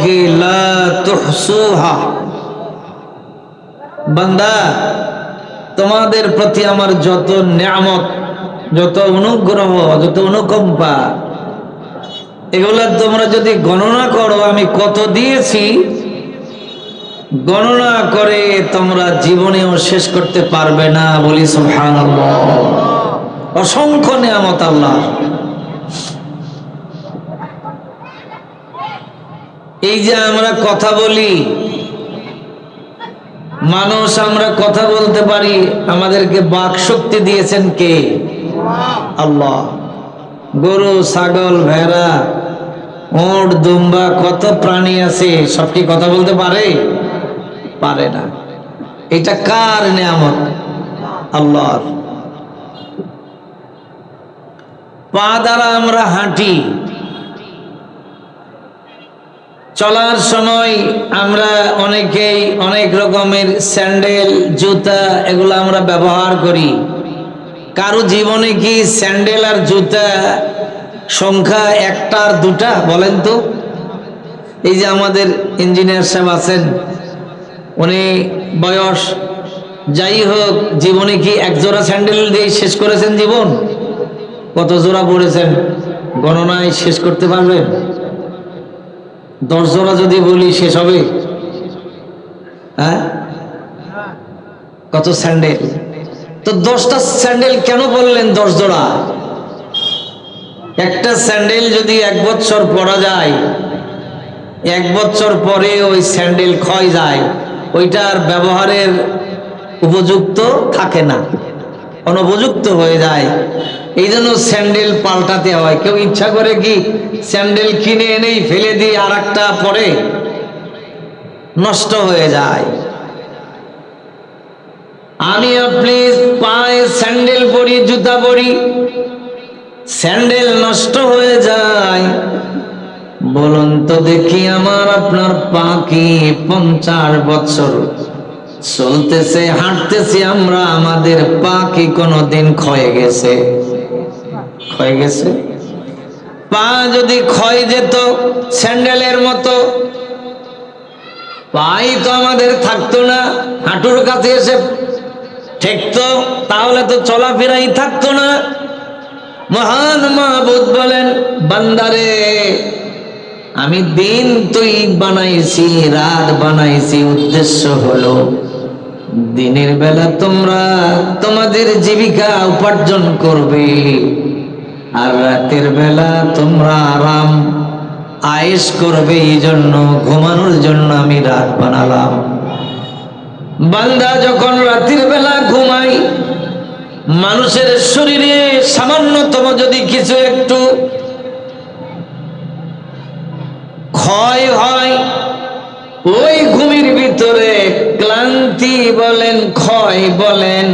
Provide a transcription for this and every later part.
আল্লাহি লা তুহসুহা। বান্দা, তোমাদের প্রতি আমার যত নিয়ামত, যত অনুগ্রহ, যত অনুকম্পা, এগুলা তোমরা যদি গণনা করো আমি কত দিয়েছি, গণনা করে তোমরা জীবনেও শেষ করতে পারবে না। বলি সুবহানাল্লাহ। অসংখ্য নিয়ামত আল্লাহ। এই যে আমরা কথা বলি, মানুষ আমরা কথা বলতে পারি, আমাদেরকে বাক শক্তি দিয়েছেন কে? আল্লাহ। গরু, ছাগল, ভেড়া, উট, দুম্বা, কত প্রাণী আছে, সব কি কথা বলতে পারে? পারে না। এটা কার নিয়ামত? আল্লাহর। পা দ্বারা আমরা হাঁটি, চলার সময় আমরা অনেকেই অনেক রকমের স্যান্ডেল, জুতা এগুলো আমরা ব্যবহার করি। কারো জীবনে কি স্যান্ডেল আর জুতা সংখ্যা একটা আর দুটা? বলেন তো। এই যে আমাদের ইঞ্জিনিয়ার সাহেব আছেন, উনি বয়স যাই হোক, জীবনে কি এক জোড়া স্যান্ডেল দিয়ে শেষ করেছেন জীবন? কত জোড়া পড়েছেন গণনায় শেষ করতে পারবেন? 10 জোড়া যদি বলি শেষ হবে? হ্যাঁ, কত স্যান্ডেল? তো 10টা স্যান্ডেল কেন বললেন 10 জোড়া? একটা স্যান্ডেল যদি 1 বছর পরা যায়, 1 বছর পরে ওই স্যান্ডেল ক্ষয় যায়, ওইটার ব্যবহারের উপযুক্ত থাকে না, অনুপযুক্ত হয়ে যায়। এই জন্য স্যান্ডেল পাল্টাতে হয়। কেউ ইচ্ছা করে কি স্যান্ডেল কিনে এনেই ফেলে দিয়ে আর একটা পরে? নষ্ট হয়ে যায়। আমি আপনি পায়ে স্যান্ডেল পরি, জুতা পরি, স্যান্ডেল নষ্ট হয়ে যায়। বলুন তো দেখি, আমার আপনার পা কি 50 বছর চলতেছে, হাঁটতেছি আমরা, আমাদের পা কি কোনোদিন ক্ষয়ে গেছে? ক্ষয়ে গেছে? পা যদি ক্ষয় যেত স্যান্ডেলের মতো, পাই তো আমাদের থাকতো না, হাঁটুর কাছে এসে ঠেকতো, তাহলে তো চলাফেরাই থাকতো না। মহান মাহবুদ বলেন, বান্দারে আমি দিন তুই বানাইছি, রাত বানাইছি, উদ্দেশ্য হলো দিনের বেলা তোমরা তোমাদের জীবিকা উপার্জন করবে, আর রাতের বেলা তোমরা আরাম আয়েশ করবে। এই জন্য ঘুমানোর জন্য আমি রাত বানালাম। বান্দা যখন রাতের বেলা ঘুমাই, মানুষের শরীরে সামান্যতম যদি কিছু একটু ক্ষয় হয়, ওই ঘুমের ভিতরে ক্লান্তি বলেন, ক্ষয় বলেন,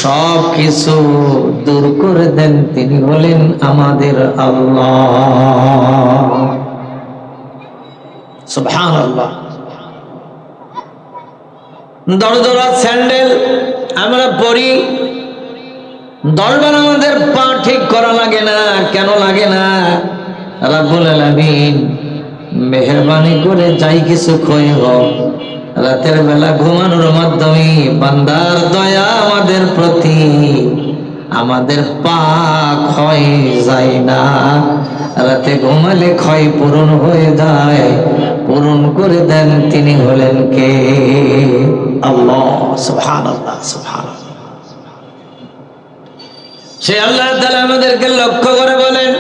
সব কিছু দূর করে দেন তিনি বলেন আমাদের আল্লাহ। সুবহানাল্লাহ। দরদরা স্যান্ডেল আমরা পরি, দরবার আমাদের পা ঠিক করা লাগে না। কেন লাগে না? রাব্বুল আলামিন মেহেরবানি করে যাই কিছু ক্ষয় হোক, রাতের বেলা ঘুমানোর মাধ্যমে বান্দার দয়া আমাদের প্রতি, আমাদের পা ক্ষয় যায় না। রাতে ঘুমালে ক্ষয় পূরণ হয়ে যায়, পূরণ করে দেন তিনি হলেন কে? আল্লাহ। সুবহানাল্লাহ, সুবহানাল্লাহ। সে আল্লাহ তাআলা আমাদেরকে লক্ষ্য করে বলেন,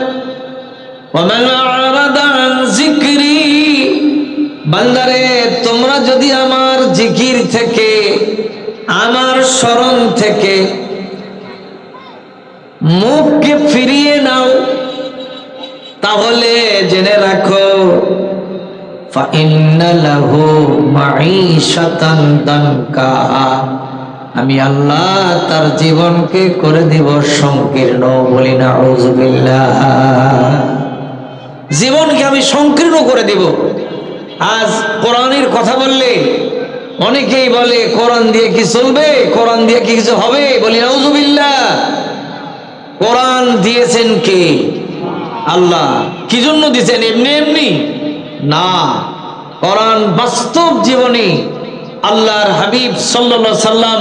ওয়ামান আ'রাদা আন যিকরি, বান্দারে তোমরা যদি আমার জিকির থেকে, আমার স্মরণ থেকে মুখকে ফিরিয়ে নাও, তাহলে জেনে রাখো ফাইন্না লাহু মাঈশাতান দানকা, আমি আল্লাহ তার জীবনকে করে দিব সংকীর্ণ। বলি নাউযুবিল্লাহ। জীবনকে আমি সংকীর্ণ করে দিব। আজ কোরআনের কথা বললে অনেকেই বলে কোরআন দিয়ে কি চলবে, কোরআন দিয়ে কি কিছু হবে? বলি নাউযুবিল্লাহ। কোরআন দিয়েছেন কে? আল্লাহ। কি জন্য দিয়েছেন? এমনি এমনি? না, কোরআন বাস্তব জীবনী আল্লাহর হাবিব সাল্লাল্লাহু আলাইহি সাল্লাম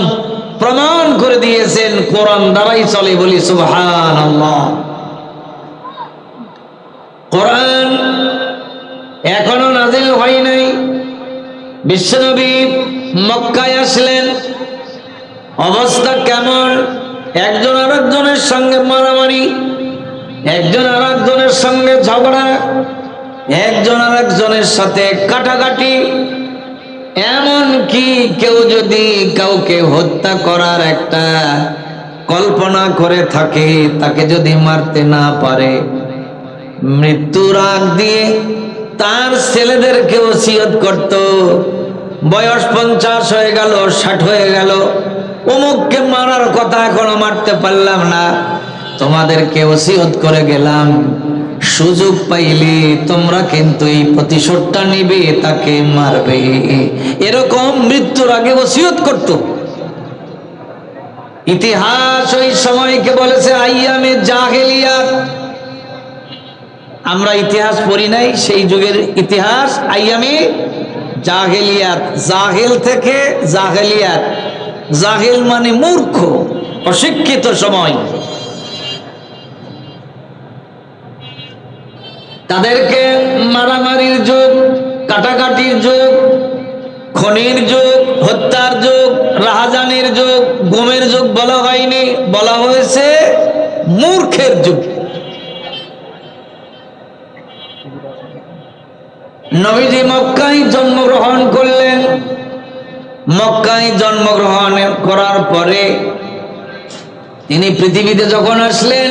প্রমাণ করে দিয়েছেন, কোরআন দ্বারাই চলে, বলি সুবহানাল্লাহ। কোরআন এখনো নাজিল হয় নাই। বিশ্বনবী মক্কায় আসলেন, অবস্থা কেমন? একজন আরেকজনের সঙ্গে মারামারি, একজন আরেকজনের সঙ্গে ঝগড়া, একজন আরেকজনের সাথে কাটাকাটি। এমন কি কেউ যদি কাউকে হত্যা করার একটা কল্পনা করে থাকে, তাকে যদি মারতে না পারে, মৃত্যুর আগ দিয়ে তার ছেলেদেরকে ওসিয়ত করত, বয়স 50 হয়ে গেল, 60 হয়ে গেল, অমুককে মারার কথা এখনো মারতে পারলাম না, তোমাদেরকে ওসিয়ত করে গেলাম, সুযোগ পাইলে তোমরা কিন্তু এই প্রতিশোধটা নিবে, তাকে মারবে। এরকম মৃত্যুর আগে ওসিয়ত করত। ইতিহাস ওই সময়কে বলেছে আইয়ামে জাহেলিয়াত। আমরা ইতিহাস পড়ি নাই, সেই যুগের ইতিহাস আইয়ামে জাহেলিয়াত। জাহেল থেকে জাহেলিয়াত, জাহেল মানে মূর্খ, অশিক্ষিত সময়। তাদেরকে মারামারির যুগ, কাটাকাটির যুগ, খুনের যুগ, হত্যার যুগ, রাহাজানির যুগ, গুমের যুগ বলা হয়নি, বলা হয়েছে মূর্খের যুগ। নবীজি মক্কায় জন্মগ্রহণ করলেন। মক্কায় জন্মগ্রহণ করার পরে তিনি পৃথিবীতে যখন আসলেন,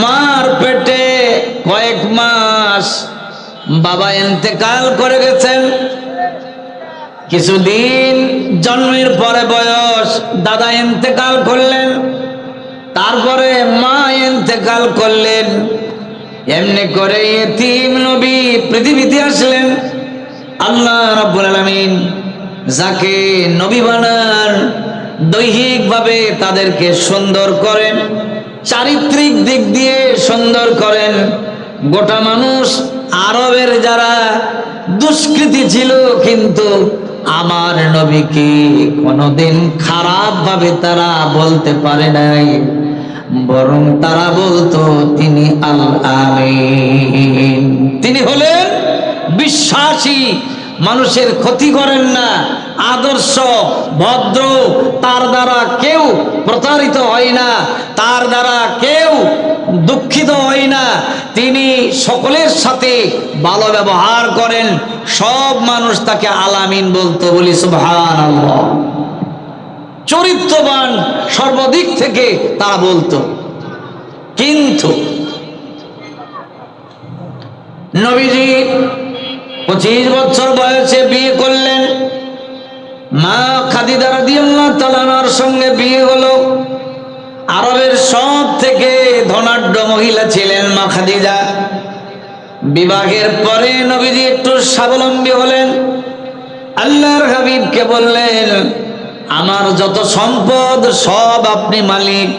মার পেটে কয়েক মাস বাবা ইন্তেকাল করে গেছেন। কিছুদিন জন্মের পরে বয়স দাদা ইন্তেকাল করলেন, তারপরে মা ইন্তেকাল করলেন। এমনি করে ইতিম নবী পৃথিবীতে আসলেন। আল্লাহ রাব্বুল আলামিন যাকে নবী বানান, দৈহিকভাবে তাদেরকে সুন্দর করেন, চারিত্রিক দিক দিয়ে সুন্দর করেন। গোটা মানুষ আরবের যারা দুষ্কৃতী ছিল, কিন্তু আমার নবীকে কোনোদিন খারাপ ভাবে তারা বলতে পারে নাই, বরং তারা বলতো তিনি আল আমিন। তিনি হলেন বিশ্বাসী, মানুষের ক্ষতি করেন না, আদর্শ, ভদ্র, তার দ্বারা কেউ প্রতারিত হয় না, তার দ্বারা কেউ দুঃখিত হয় না। তিনি সকলের সাথে ভালো ব্যবহার করেন, সব মানুষ তাকে আল আমিন বলতো, বলি সুবহানাল্লাহ। চরিত্রবান সর্বদিক থেকে তারা বলতো। কিন্তু নবীজি 25 বছর বয়সে বিয়ে করলেন। মা খাদিজা রাদিয়াল্লাহু তাআলা আনহার সঙ্গে বিয়ে হলো। আরবের সব থেকে ধনাঢ্য মহিলা ছিলেন মা খাদিজা। বিবাহের পরে নবীজি একটু স্বাবলম্বী হলেন। আল্লাহর হাবিবকে বললেন, আমার যত সম্পদ সব আপনি মালিক,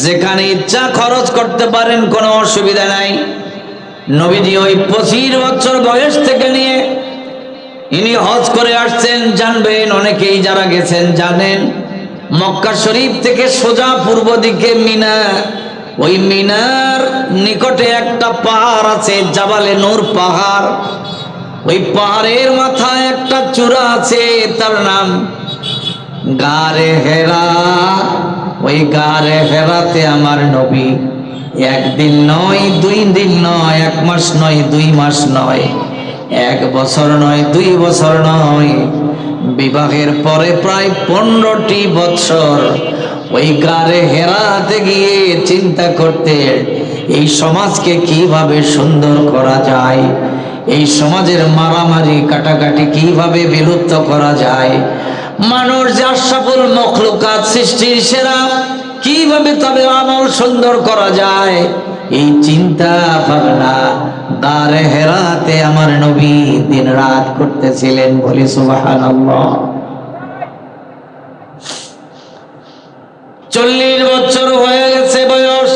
যেখানে ইচ্ছা খরচ করতে পারেন, কোনো অসুবিধা নাই। নবীজি ওই 25 বছর বয়স থেকে নিয়ে ইনি হজ করে আসছেন। জানবেন, অনেকেই যারা গেছেন জানেন, মক্কা শরীফ থেকে সোজা পূর্ব দিকে মিনা, ওই মিনার নিকটে একটা পাহাড় আছে, জাবালে নূর পাহাড়। ওই পাহাড়ের মাথায় একটা চূড়া আছে, তার নাম গারে হেরা। ওই গারে হেরাতে আমার নবী একদিন নয়, 2 দিন নয়, 1 মাস নয়, 2 মাস নয়, 1 বছর নয়, 2 বছর নয়, বিবাহের পরে প্রায় 15টি বছর ওই গারে হেরাতে গিয়ে চিন্তা করতে, এই সমাজকে কিভাবে সুন্দর করা যায়, এই সমাজের মারামারি কাটাকাটি কিভাবে বিলুপ্ত করা যায়, মানুষ যে আশরাফুল মখলুকাত, সৃষ্টির সেরা, কিভাবে তবে আমল সুন্দর করা যায়, এই চিন্তা ভাবনা গারে হেরাতে আমার নবী দিন রাত করতেছিলেন, বলি সুবহানাল্লাহ। 40 বছর হয়ে গেছে বয়স।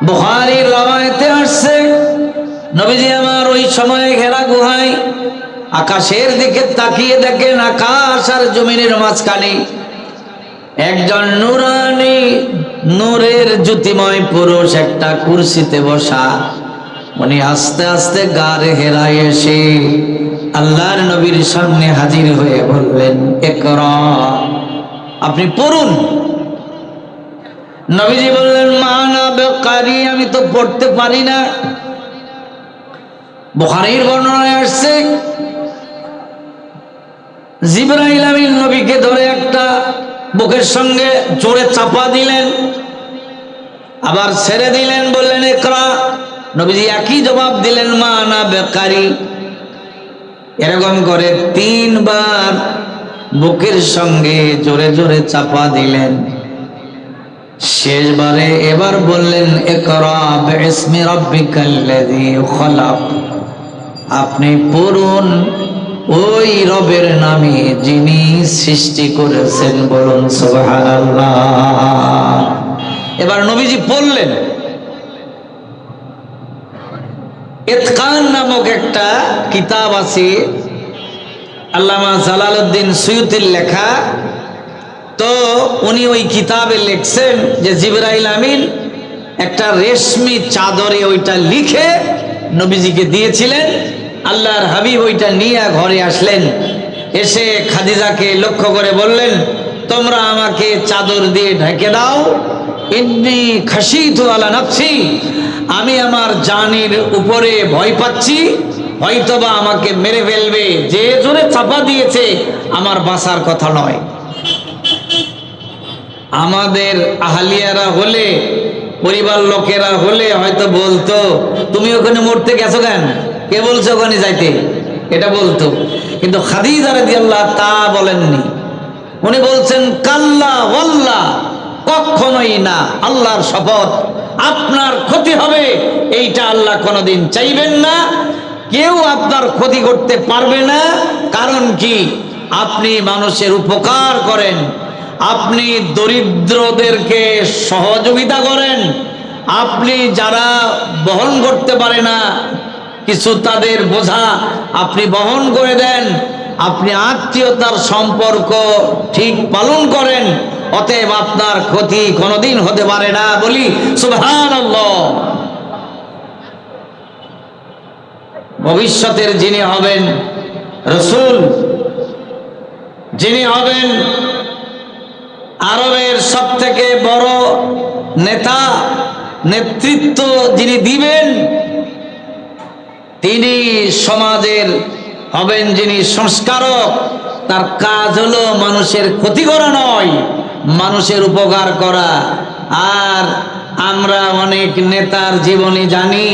বুখারীর রওয়ায়াতে আসছে, নবীজি আমার ওই গুহায় আকাশের দিকে তাকিয়ে দেখেন আকাশ আর জমিনের মাঝখানে একজন নূরানী নূরের জ্যোতিময় পুরুষ একটা কুরসিতে বসা। উনি আস্তে আস্তে গারে হেরায় এসে আল্লাহর নবীর সামনে হাজির হয়ে বললেন, ইকরা, আপনি পড়ুন। নবীজি বললেন, মা আনা বিকারি, আমি তো পড়তে পারি না। বুখারীর বর্ণনায় আসছে জিবরাইল আমিন নবীকে ধরে একটা বুকের সঙ্গে জোরে চাপা দিলেন, আবার ছেড়ে দিলেন, বললেন ইকরা। নবীজি একই জবাব দিলেন, মা আনা বিকারি। এরকম করে 3 বার বুকের সঙ্গে জোরে জোরে চাপা দিলেন। শেষবারে এবার বললেন, ইকরা বিইসমি রাব্বিকাল্লাযী খালাক, আপনি পড়ুন ওই রবের নামে যিনি সৃষ্টি করেছেন, বলুন সুবহানাল্লাহ। এবার নবীজি পড়লেন। ইতকান নামক একটা কিতাব আছে, আল্লামা জালালউদ্দিন সুয়ুতির লেখা। তো উনি ওই কিতাবে লিখছেন যে জিবরাইল আমিন একটা রেশমি চাদরে ওইটা লিখে নবীজিকে দিয়েছিলেন। আল্লাহর হাবিব ওইটা নিয়ে ঘরে আসলেন, এসে খাদিজাকে লক্ষ্য করে বললেন, তোমরা আমাকে চাদর দিয়ে ঢেকে দাও, ইন্নী খাশিতু আলা নাফসি, আমি আমার জানের উপরে ভয় পাচ্ছি, হয়তোবা আমাকে মেরে ফেলবে, যে জোরে চাপা দিয়েছে আমার বাঁচার কথা নয়। আমাদের আহলিয়ারা হলে, পরিবার লোকেরা হলে হয়তো বলতো, তুমি ওখানে মরতে গেছো কেন, কে বলছো ওখানে যাইতে, এটা বলতো। কিন্তু খাদিজা রাদিয়াল্লাহু তা বলেননি। উনি বলছেন, কাল্লা ওয়াল্লাহ, কখনোই না, আল্লাহর শপথ, আপনার ক্ষতি হবে এইটা আল্লাহ কোনোদিন চাইবেন না। কেউ আপনার ক্ষতি করতে পারবে না। কারণ কি, আপনি মানুষের উপকার করেন, আপনি দরিদ্রদেরকে সহযোগিতা করেন, আপনি যারা বহন করতে পারে না কিছু, তাদের বোঝা আপনি বহন করে দেন, আপনি আত্মীয়তার সম্পর্ক ঠিক পালন করেন, অতএব আপনার ক্ষতি কোনোদিন হতে পারে না। বলি সুবহানাল্লাহ। ভবিষ্যতের যিনি হবেন রাসূল, যিনি হবেন আরবের সবথেকে বড় নেতা, নেতৃত্ব যিনি দিবেন, তিনি সমাজের হবেন যিনি সংস্কারক। তার কাজ হলো মানুষের ক্ষতি করা নয়, মানুষের উপকার করা। আর আমরা অনেক নেতার জীবনী জানি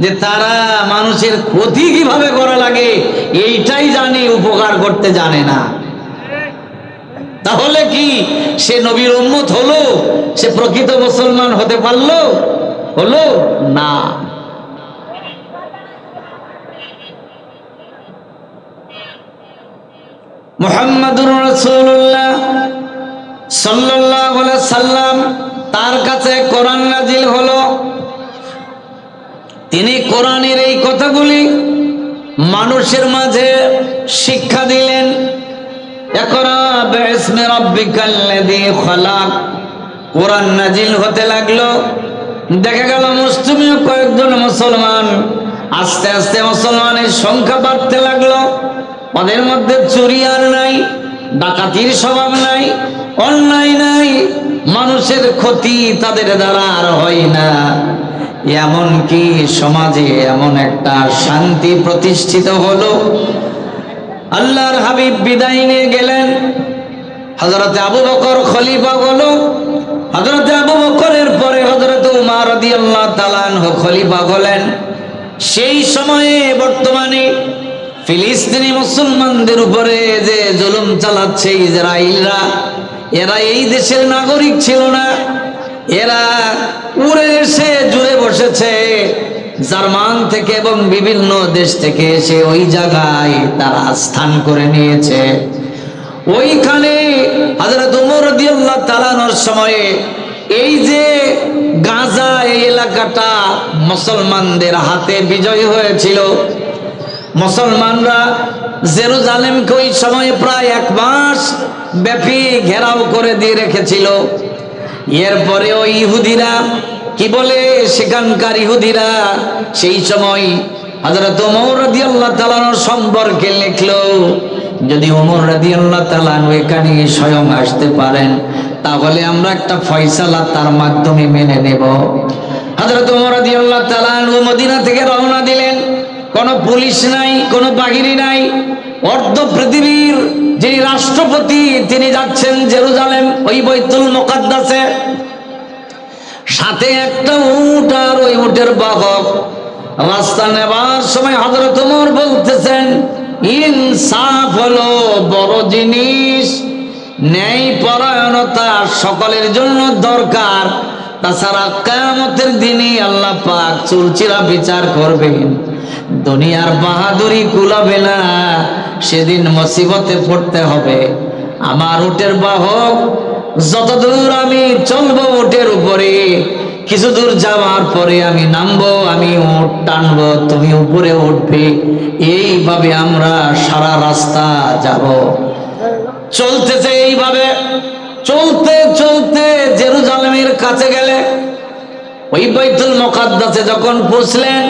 যে তারা মানুষের ক্ষতি কিভাবে করা লাগে এইটাই জানি, উপকার করতে জানে না। তাহলে কি সে নবীর উম্মত হলো? সে প্রকৃত মুসলমান হতে পারলো? হলো না। মুহাম্মাদুর রাসূলুল্লাহ সাল্লাল্লাহু আলাইহি সাল্লাম, তার কাছে কোরআন নাজিল হলো। তিনি কোরআনের এই কথাগুলি মানুষের মাঝে শিক্ষা দিলেন। ইকরা বিইসমি রাব্বিকাল্লাযী খালাক, কোরআন নাজিল হতে লাগলো। দেখা গেল মুসলিমীয় কয়েকজন মুসলমান, আস্তে আস্তে মুসলমানের সংখ্যা বাড়তে লাগলো। ওদের মধ্যে চুরি আর নাই, ডাকাতির স্বভাব নাই, অন্যায় নাই, মানুষের ক্ষতি তাদের দ্বারা আর হয় না। এমনকি সমাজে এমন একটা শান্তি প্রতিষ্ঠিত হলো। আল্লাহর হাবিব বিদায় নিয়ে গেলেন। হযরতে আবু বকর খলিফা হলো। হযরতে আবু বকরের পরে হযরতে উমর রাদিয়াল্লাহু তাআলা আনহু খলিফা হলেন। সেই সময়ে বর্তমানে ফিলিস্তিনি মুসলমানদের উপরে যে জুলুম চালাচ্ছে ইসরায়েলরা, এরা এই দেশের নাগরিক ছিল না। এরা উড়ে এসে জুড়ে বসেছে জার্মান থেকে এবং বিভিন্ন দেশ থেকে এসে ওই জায়গায় তারা স্থান করে নিয়েছে। ওইখানে হযরত উমর রাদিয়াল্লাহু তাআলা আনহুর সময়ে এই যে গাজা, এই এলাকাটা মুসলমানদের হাতে বিজয় হয়েছিল। মুসলমানরা জেরুজালেমকে ওই সময় প্রায় 1 মাস ব্যাপী ঘেরাও করে দিয়ে রেখেছিল। এরপরে ওই ইহুদিরা কি বলে, সেখানকার ইহুদিরা সেই সময় হযরত ওমর রাদিয়াল্লাহু তাআলা সম্পর্কে লিখলো, যদি ওমর রাদিয়াল্লাহু তাআলা এখানে স্বয়ং আসতে পারেন তাহলে আমরা একটা ফয়সালা তার মাধ্যমে মেনে নেব। হযরত ওমর রাদিয়াল্লাহু তাআলা মদিনা থেকে রওনা দিলেন। কোনো পুলিশ নাই, কোনো বাহিনী নাই, অর্ধ পৃথিবীর যিনি রাষ্ট্রপতি তিনি যাচ্ছেন জেরুজালেম ওই বাইতুল মুকাদ্দাসে। সাথে একটা উট আর ওই উটের বাহক। রাস্তা নেবার সময় হযরত ওমর বলতেছেন, ইনসাফ হলো বড় জিনিস, ন্যায় পরায়ণতা সকলের জন্য দরকার। তাছাড়া কিয়ামতের দিনে আল্লাহ পাক চুলচিরা বিচার করবেন, দুনিয়ার বাহাদুরি কুলাবে না, সেদিন মুসিবতে পড়তে হবে। আমার উটের বাহক, যতদূর আমি চলবো উটের উপরে, কিছু দূর যাওয়ার পরে আমি নামবো, আমি উট টানবো, তুমি উপরে উঠবে, এইভাবে আমরা সারা রাস্তা যাব। চলতেছে এইভাবে, চলতে চলতে জেরুজালেমের কাছে গেলে ওই বাইতুল মুকাদ্দাসে যখন পৌঁছলেন,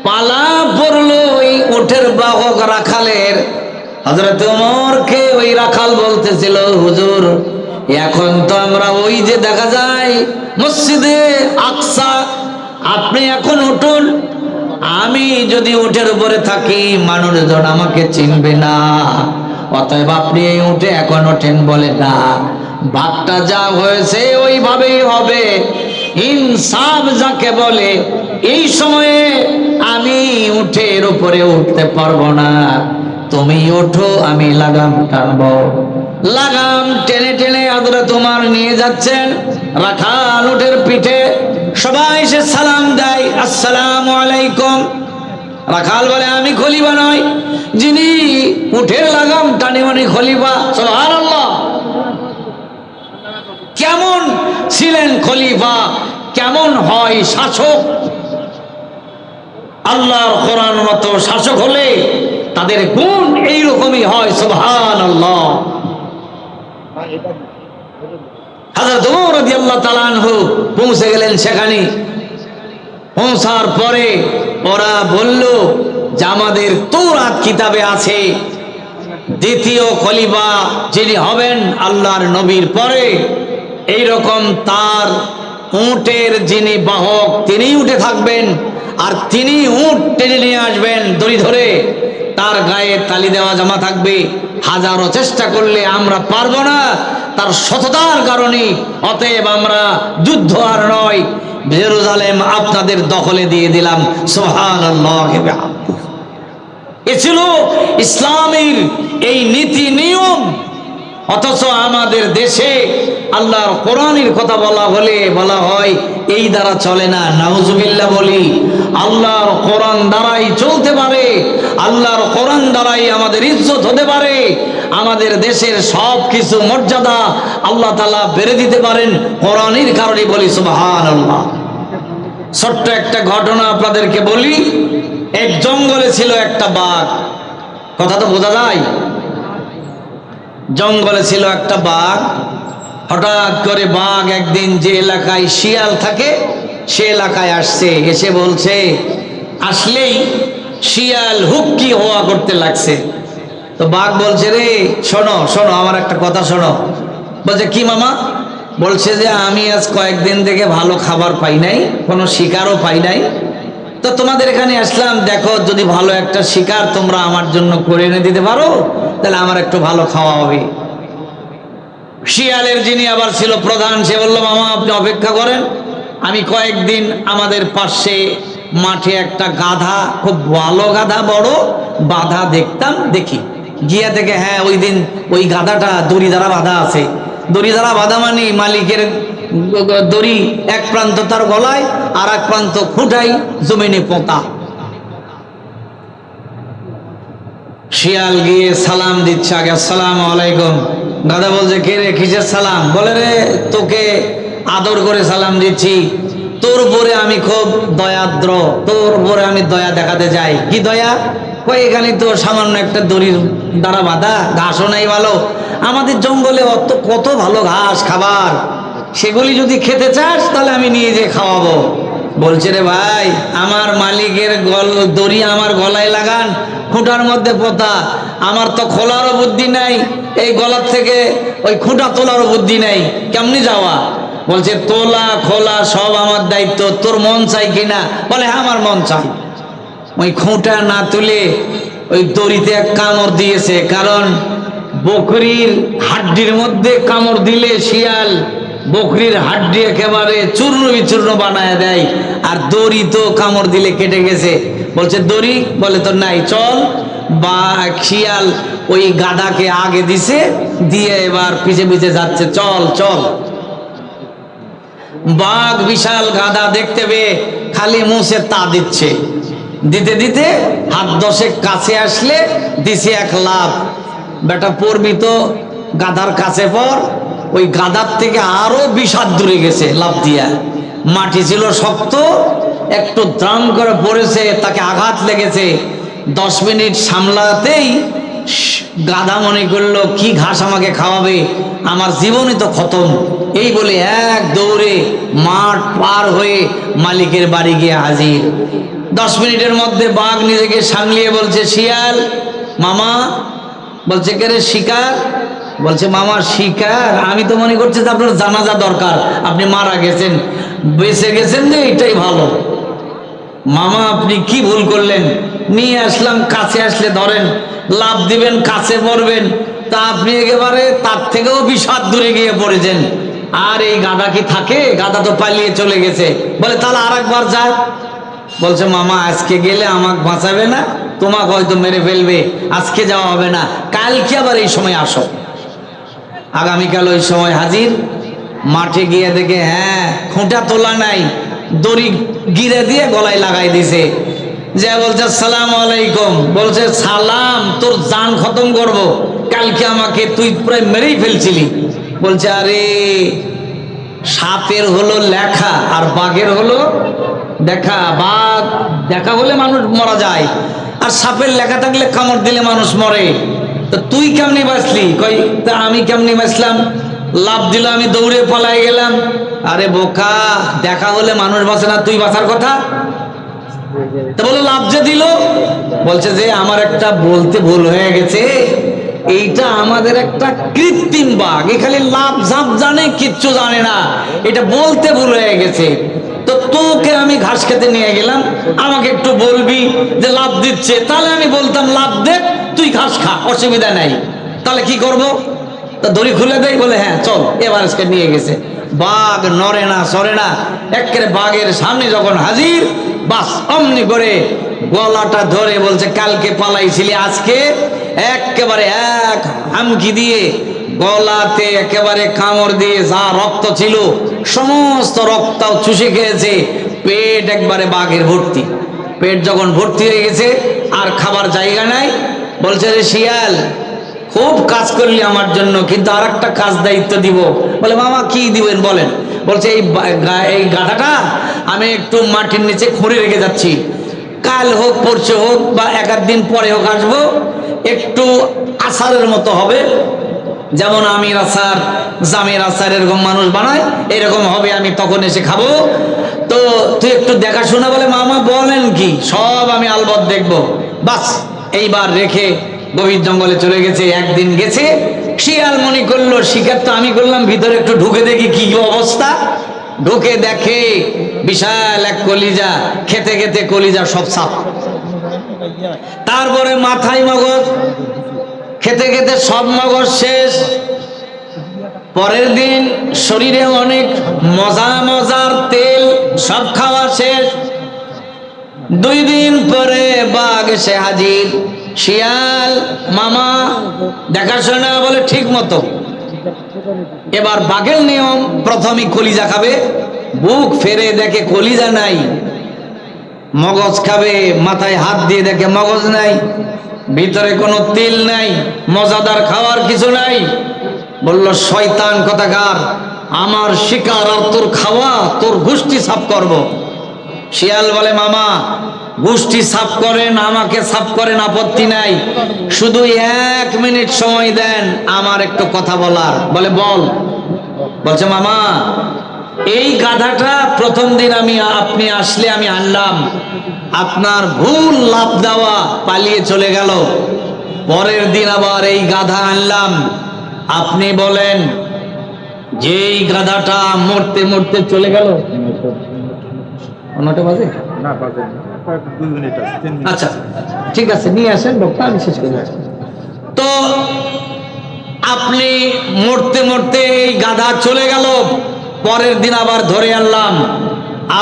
পালা পড়লো ওই উটের বাহক রাখালের। হযরত ওমরকে ওই রাখাল বলতেছিল, হুজুর এখন তো আমরা ওই যে দেখা যায় মসজিদে আকসা, আপনি এখন উঠুন, আমি যদি উটের উপরে থাকি মানুষজন আমাকে চিনবে না, অতএব আপনি এই উঠে এখন ওঠেন। বলে না, ভাগটা যা হয়েছে ওইভাবেই হবে, ইনসাফ যাকে বলে। এই সময়ে আমি উটের উপরে উঠতে পারবো না, তুমি ওঠো, আমি লাগাম টানবো। লাগাম টেনে টেনে হযরত ওমর নিয়ে যাচ্ছেন। রাখাল উটের পিঠে, সবাই সে সালাম দেয়, আসসালামু আলাইকুম। রাখাল বলে, আমি খলিফা নই, যিনি উঠের লাগাম টানে উনি খলিফা। সুবহানাল্লাহ। কেমন ছিলেন খলিফা, কেমন হয় শাসক? আল্লাহর কোরআন মতো শাসক হলে তাদের গুণ এইরকমই হয়। সুবহানাল্লাহ। হযরত ওমর রাদিয়াল্লাহু তাআলা আনহু পৌঁছে গেলেন সেখানে। পৌঁছার পরে ওরা বলল যে আমাদের তৌরাত কিতাবে আছে দ্বিতীয় খলিফা যিনি হবেন আল্লাহর নবীর পরে, এইরকম তার উটের যিনি বাহক তিনি উঠে থাকবেন, আর তিনি উট টেনে নিয়ে আসবেন দড়ি ধরে, তার গায়ে তালি দেওয়া জামা থাকবে। হাজারো চেষ্টা করলে আমরা পারবো না তার সততার কারণে, অতএব আমরা যুদ্ধ আর নয়, জেরুজালেম আপনাদের দখলে দিয়ে দিলাম। সুবহানাল্লাহ। এ ছিল ইসলামের এই নীতি নিয়ম। অথচ আমাদের দেশে আল্লাহর কোরআনের কথা বলা হলে বলা হয় এই দ্বারা চলে না। নাউজুবিল্লাহ বলি। আল্লাহর কোরআন দ্বারাই চলতে পারে, আল্লাহর কোরআন দ্বারাই আমাদের ইজ্জত হতে পারে, আমাদের দেশের সব কিছু মর্যাদা আল্লাহ তাআলা বেড়ে দিতে পারেন কোরআনের কারণে। বলি সুবহানাল্লাহ। ছোট্ট একটা ঘটনা আপনাদেরকে বলি। এক জঙ্গলে ছিল একটা বাঘ। কথা তো বোঝা যায়? জঙ্গলে ছিল একটা বাঘ। হঠাৎ করে বাঘ একদিন যে এলাকায় শিয়াল থাকে সে এলাকায় আসছে। এসে বলছে, আসলেই শিয়াল হুক্কি হওয়া করতে লাগছে। তো বাঘ বলছে, রে শোনো শোনো, আমার একটা কথা শোনো। বলছে, কি মামা? বলছে যে আমি আজ কয়েকদিন থেকে ভালো খাবার পাই নাই, কোনো শিকারও পাই নাই, তো তোমাদের এখানে আসলাম, দেখো যদি ভালো একটা শিকার তোমরা আমার জন্য করে এনে দিতে পারো তাহলে আমার একটু ভালো খাওয়া হবে। শিয়ালের যিনি আবার ছিল প্রধান, সে বললো, মামা আপনি অপেক্ষা করেন, আমি কয়েকদিন আমাদের পাশে মাঠে একটা গাধা, খুব ভালো গাধা, বড় বাধা দেখতাম, দেখি গিয়া থেকে। হ্যাঁ, ওই দিন ওই গাধাটা দড়ি দ্বারা বাঁধা আছে। দড়ি দ্বারা বাঁধা মানে মালিকের দড়ি এক প্রান্ত তার গলায় আর এক প্রান্ত খুঁটাই জমিনে পোঁতা। শিয়াল গিয়ে সালাম দিচ্ছে আগে, আসসালামু আলাইকুম। গাধা বলছে, কে রে, কিসের সালাম? বলে, রে তোকে আদর করে সালাম দিচ্ছি, তোর উপরে আমি খুব দয়াদ্র, তোর উপরে আমি দয়া দেখাতে যাই। কি দয়া? কই এখানে তো সামান্য একটা দড়ির দ্বারা বাঁধা, ঘাসও নাই ভালো, আমাদের জঙ্গলে অত কত ভালো ঘাস খাবার, সেগুলি যদি খেতে চাস তাহলে আমি নিয়ে যেয়ে খাওয়াবো। বলছে রে ভাই, আমার মালিকের দড়ি আমার গলায় লাগান, খুঁটার মধ্যে পোতা, আমার তো খোলারও বুদ্ধি নাই, এই গলার থেকে ওই খুঁটা তোলারও বুদ্ধি নাই, কেমনি যাওয়া? বলছে তোলা খোলা সব আমার দায়িত্ব, তোর মন চাই কিনা? বলে হ্যাঁ আমার মন চাই। ওই খুঁটা না তুলে ওই দড়িতে এক কামড় দিয়েছে, কারণ বকরির হাড্ডির মধ্যে কামড় দিলে শিয়াল বকরির হাড্ডি একেবারে চূর্ণ বিচূর্ণ বানায় দেয়, আর দড়ি তো কামড় দিলে কেটে গেছে। বলছে দড়ি? বলে তো নাই, চল। বা শিয়াল ওই গাধাকে আগে দিছে, দিয়ে এবার পিছে পিছে যাচ্ছে, চল চল। বাঘ বিশাল গাধা দেখতে পেয়ে খালি মুছে তা দিচ্ছে, দিতে দিতে হাত দশেক কাছে আসলে দিছে এক লাফ। বেটা পড়বি তো গাধার কাছে পর, ওই গাধার থেকে আরো 20 হাত দূরে গেছে লাফ দিয়া। মাটি ছিল শক্ত, একটু দ্রাম করে পড়েছে, তাকে আঘাত লেগেছে। 10 মিনিট সামলাতেই গাধা মনে করলো কি ঘাস আমাকে খাওয়াবে, আমার জীবনই তো খতম। এই বলে এক দৌড়ে মাঠ পার হয়ে মালিকের বাড়ি গিয়ে হাজির। 10 মিনিটের মধ্যে বাঘ নিজেকে সামলিয়ে বলছে শিয়াল মামা। বলছে কে রে? শিকার। বলছে মামা শিকার? আমি তো মনে করছি যে আপনার জানাজা দরকার, আপনি মারা গেছেন, বেঁচে গেছেন যে এটাই ভালো। মামা আপনি কি ভুল করলেন, নিয়ে আসলাম, কাছে আসলে ধরেন, লাভ দিবেন, কাছে পড়বেন, তা আপনি একেবারে তার থেকেও 20 হাত দূরে গিয়ে পড়েছেন। আর এই গাধা কি থাকে? গাধা তো পালিয়ে চলে গেছে। বলে তাহলে আর একবার যায়। বলছে মামা আজকে গেলে আমাকে বাঁচাবে না, তোমাকে হয়তো মেরে ফেলবে, আজকে যাওয়া হবে না, কালকে আবার এই সময় আসো। আগামীকাল ওই সময় হাজির। মাঠে গিয়ে দেখে হ্যাঁ খুঁটা তোলা নাই, দড়ি গিরে দিয়ে গলায় লাগাই দিছে। যে বলছে আসসালামু আলাইকুম। বলছে সালাম, তোর জান খতম করব, কালকে আমাকে তুই প্রায় মেরেই ফেলছিলি। বলছে আরে সাপের হলো লেখা আর বাঘের হলো দেখা। বাঘ দেখা হলে মানুষ মারা যায়, আর সাপের লেখা থাকলে কামড় দিলে মানুষ মরে। তো তুই কেমনি বাঁচলি? কই তা আমি কেমনি বাঁচলাম? লাভ দিল, আমি দৌড়ে পালাই গেলাম। আরে বোকা, দেখা হলে মানুষ বাঁচে না, তুই বাঁচার কথা। তা বলে লাভ যে দিল। বলছে যে আমার একটা বলতে ভুল হয়ে গেছে, এইটা আমাদের একটা কৃত্রিম বাঘ, এ খালি লাভ ঝাপ জানে, কিচ্ছু জানে না, এটা বলতে ভুল হয়ে গেছে। তো তোকে আমি ঘাস খেতে নিয়ে গেলাম, আমাকে একটু বলবি যে লাভ দিচ্ছে, তাহলে আমি বলতাম লাভ দে, তুই ঘাস খা, অসুবিধা নাই। তাহলে কি করব? তা দড়ি খুলে দেয়। বলে হ্যাঁ চল। এবার আজকে নিয়ে গেছে। বাঘ নড়ে না সরে না, একেবারে বাঘের সামনে যখন হাজির, বাস অমনি করে গলাটা ধরে বলছে কালকে পালাইছিলি, আজকে একেবারে এক হামকি দিয়ে গলাতে একেবারে কামড় দিয়ে যা রক্ত ছিল সমস্ত রক্ত চুষে খেয়েছে। পেট একবারে বাঘের ভর্তি। পেট যখন ভর্তি হয়ে গেছে আর খাবার জায়গা নাই, বলছে রে শিয়াল খুব কাজ করলি আমার জন্য, কিন্তু আর একটা কাজ দায়িত্ব দিব। বলে মামা কি দিবেন বলেন। বলছে এই গাধাটা আমি একটু মাটির নিচে খুঁড়ে রেখে যাচ্ছি, কাল হোক পরশু হোক বা 1-8 দিন পরে হোক আসবো, একটু আচারের মতো হবে, যেমন আমির আচার জামের আচার এরকম মানুষ বানায়, এরকম হবে, আমি তখন এসে খাবো। তো তুই একটু দেখাশোনা। বলে মামা বলেন কি, সব আমি আলবৎ দেখবো। বাস এইবার রেখে গভীর জঙ্গলে চলে গেছে। একদিন গেছে, শিয়াল মনে করলো শিকার তো আমি করলাম, ভিতরে একটু ঢুকে দেখি কি অবস্থা। ঢুকে দেখে বিশাল এক কলিজা, খেতে খেতে কলিজা সব সাপ, তারপরে মাথায় মগজ, খেতে খেতে সব মগজ শেষ। পরের দিন শরীরে অনেক মজার তেল, সব খাওয়া শেষ। 2 দিন পরে বাঘ এসে হাজির। শিয়াল মামা দেখাশোনা। বলে ঠিক মতো। এবার বাঘের নিয়ম, প্রথমে কলিজা খাবে, বুক ফেরে দেখে কলিজা নাই, মগজ খাবে, মাথায় হাত দিয়ে দেখে মগজ নাই, ভিতরে কোনো তেল নাই, মজাদার খাওয়ার কিছু নাই। বলল শয়তান কথাকার, আমার শিকার আর তোর খাওয়া, তোর গোষ্ঠী সাফ করব। শিয়াল বলে মামা গোষ্ঠী সাফ করেন, আমাকে সাফ করেন, আপত্তি নাই, শুধু 1 মিনিট সময় দেন আমার একটু কথা বলার। বলে বল। বলছে মামা এই গাধাটা প্রথম দিন আপনি আসলে আমি আনলাম, আপনার ভুল লাভ দেওয়া পালিয়ে চলে গেল। পরের দিন আবার এই গাধা আনলাম, আপনি বলেন যে এই গাধাটা মরতে মরতে চলে গেল। 9টা বাজে না, বাজে 2 মিনিট আছে। আচ্ছা ঠিক আছে, নিয়ে আসেন ডক্টর, আমি শেষ করে যাচ্ছি। তো আপনি মরতে মরতে এই গাধা চলে গেল, পরের দিন আবার ধরে আনলাম,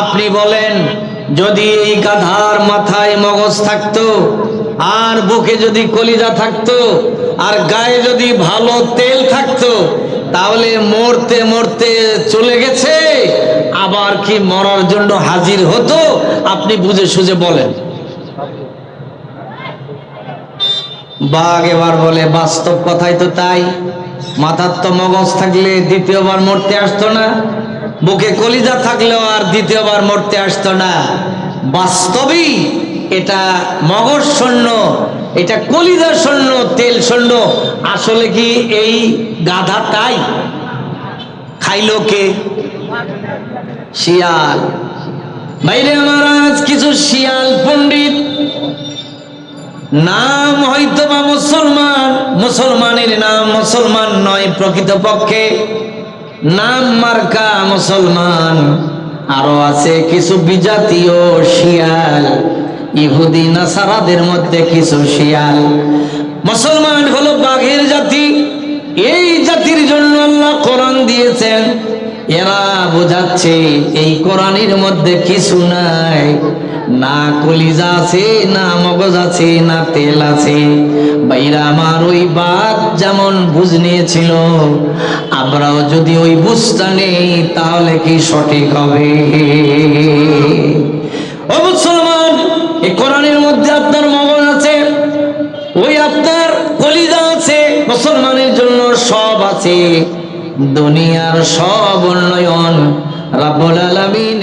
আপনি বলেন যদি এই গাধার মাথায় মগজ থাকতো, আর বুকে যদি কলিজা থাকতো, আর গায়ে যদি ভালো তেল থাকতো, তাহলে মরতে মরতে চলে গেছে, আবার কি মরার জন্য হাজির হতো? আপনি বুঝে সুঝে বলেন। বাঘ এবার বলে বাস্তব কথাই তো তাই, মাথার তো মগজ থাকলে দ্বিতীয়বার মরতে আসতো না, বুকে কলিজা থাকলেও আর দ্বিতীয়বার মরতে আসতো না। বাস্তবেই এটা মগজ শূন্য, এটা কলিজা শূন্য, তেল শূন্য। আসলে কি এই গাধা তাই? খাইলো কে? শিয়াল। বাইরে আমার আজ কিছু শিয়াল পণ্ডিত, নাম হয়তো বা মুসলমান, মুসলমানের নাম মুসলমান নয়, প্রকৃতপক্ষে নাম মার্কা মুসলমান। আরো আছে কিছু বিজাতীয় শিয়াল, ইহুদি নাসারাদের মধ্যে কিছু শিয়াল। মুসলমান হলো বাঘের জাতি, এই জাতির জন্য আল্লাহ কোরআন দিয়েছেন। এরা বোঝাচ্ছে এই কোরআনের মধ্যে কিছু নাই, না কলিজা আছে, না মগজ আছে, না তেল আছে। বাইরা আমার ওই বাঘ যেমন বুঝ নিয়েছিল, আমরাও যদি ওই বুঝটা নেই তাহলে কি সঠিক হবে? ও মুসলমান, এই কোরআনের মধ্যে আপনার মগজ আছে, ওই আপনার কলিজা আছে, মুসলমানের জন্য সব আছে। দুনিয়ার সব উন্নয়ন রাব্বুল আলামিন